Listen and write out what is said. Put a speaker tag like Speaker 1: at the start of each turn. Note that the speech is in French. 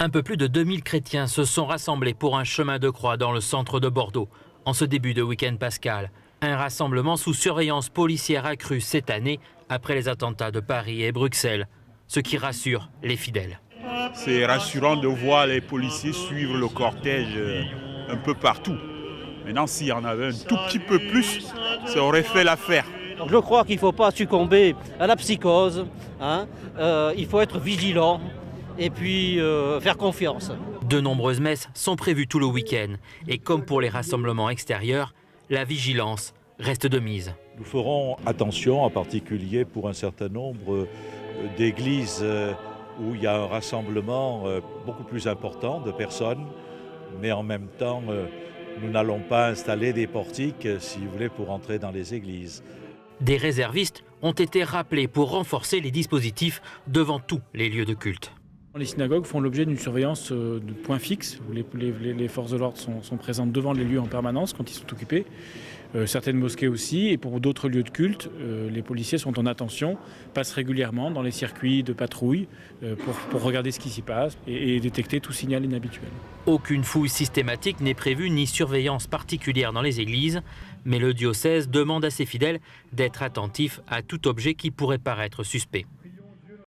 Speaker 1: Un peu plus de 2000 chrétiens se sont rassemblés pour un chemin de croix dans le centre de Bordeaux, en ce début de week-end pascal. Un rassemblement sous surveillance policière accrue cette année après les attentats de Paris et Bruxelles, ce qui rassure les fidèles.
Speaker 2: C'est rassurant de voir les policiers suivre le cortège un peu partout. Maintenant, s'il y en avait un tout petit peu plus, ça aurait fait l'affaire.
Speaker 3: Je crois qu'il ne faut pas succomber à la psychose, il faut être vigilant et puis faire confiance.
Speaker 1: De nombreuses messes sont prévues tout le week-end et comme pour les rassemblements extérieurs, la vigilance reste de mise.
Speaker 4: Nous ferons attention, en particulier pour un certain nombre d'églises où il y a un rassemblement beaucoup plus important de personnes, mais en même temps, nous n'allons pas installer des portiques, si vous voulez, pour entrer dans les églises.
Speaker 1: Des réservistes ont été rappelés pour renforcer les dispositifs devant tous les lieux de culte.
Speaker 5: Les synagogues font l'objet d'une surveillance de points fixes, où les forces de l'ordre sont présentes devant les lieux en permanence quand ils sont occupés. Certaines mosquées aussi, et pour d'autres lieux de culte, les policiers sont en attention, passent régulièrement dans les circuits de patrouille pour regarder ce qui s'y passe et détecter tout signal inhabituel.
Speaker 1: Aucune fouille systématique n'est prévue ni surveillance particulière dans les églises, mais le diocèse demande à ses fidèles d'être attentifs à tout objet qui pourrait paraître suspect.